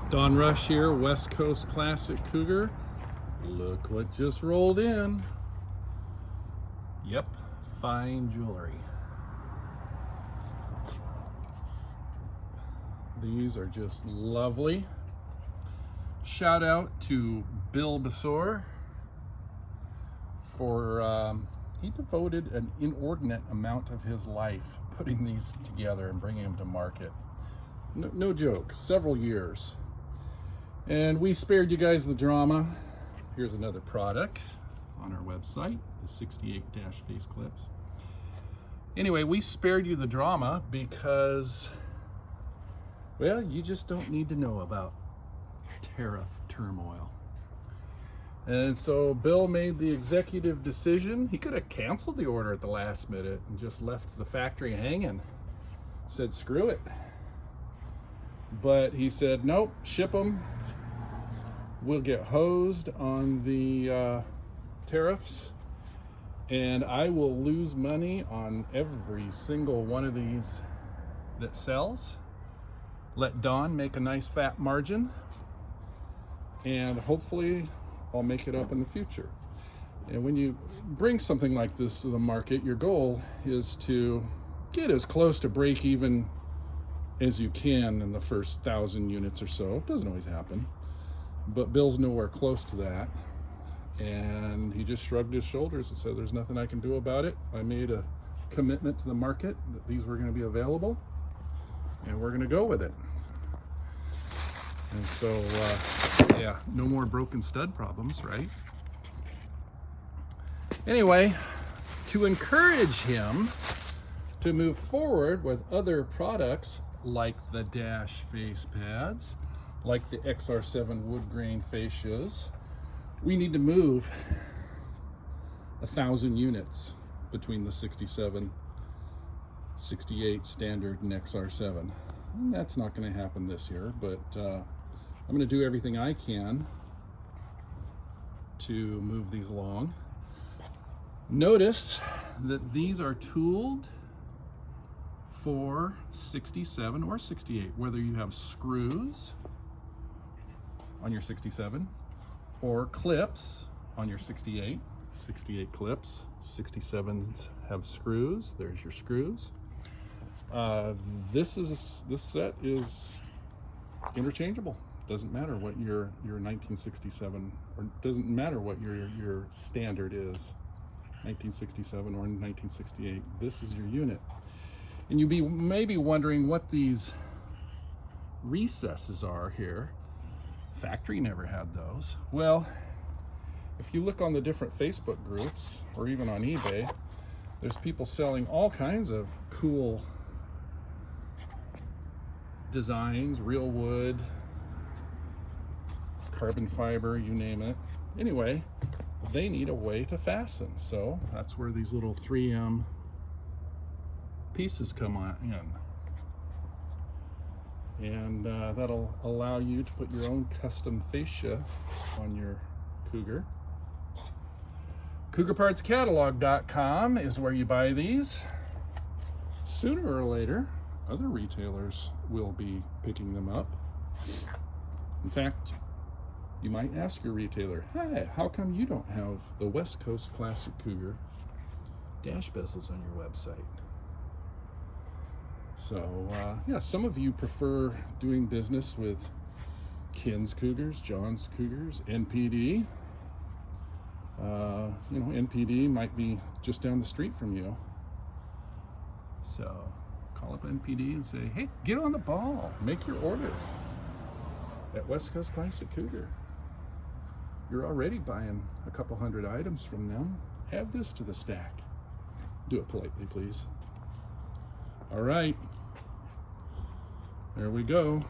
Don Rush here, West Coast Classic Cougar. Look what just rolled in. Yep, fine jewelry. These are just lovely. Shout out to Bill Besor for, he devoted an inordinate amount of his life putting these together and bringing them to market. No joke, several years. And we spared you guys the drama. Here's another product on our website, the 68 Dash face clips. Anyway, we spared you the drama because, well, you just don't need to know about tariff turmoil. And so Bill made the executive decision. He could have canceled the order at the last minute and just left the factory hanging. Said, screw it. But he said, nope, ship them. We'll get hosed on the tariffs, and I will lose money on every single one of these that sells. Let Don make a nice fat margin, and hopefully I'll make it up in the future. And when you bring something like this to the market, your goal is to get as close to break even as you can in the first 1,000 units or so. It doesn't always happen, but Bill's nowhere close to that. And he just shrugged his shoulders and said, there's nothing I can do about it. I made a commitment to the market that these were going to be available, and we're going to go with it. And so, yeah, no more broken stud problems, right? Anyway, to encourage him to move forward with other products like the Dash face pads, like the XR7 wood grain fascias, we need to move 1,000 units between the 67, 68 standard and XR7. And that's not going to happen this year, but I'm going to do everything I can to move these along. Notice that these are tooled for 67 or 68, whether you have screws on your 67 or clips on your 68. 68 clips, 67s have screws. There's your screws. This set is interchangeable. Doesn't matter what your 1967, or doesn't matter what your standard is, 1967 or 1968. This is your unit. And you may be wondering what these recesses are here. Factory never had those. Well, if you look on the different Facebook groups or even on eBay, there's people selling all kinds of cool designs, real wood, carbon fiber, you name it. Anyway, they need a way to fasten. So that's where these little 3M pieces come in. And that'll allow you to put your own custom fascia on your Cougar. CougarPartsCatalog.com is where you buy these. Sooner or later, other retailers will be picking them up. In fact, you might ask your retailer, hey, how come you don't have the West Coast Classic Cougar Dash Bezels on your website? So, yeah, some of you prefer doing business with Ken's Cougars, John's Cougars, NPD. You know, NPD might be just down the street from you. So, call up NPD and say, hey, get on the ball. Make your order at West Coast Classic Cougar. You're already buying a couple hundred items from them. Add this to the stack. Do it politely, please. All right, there we go.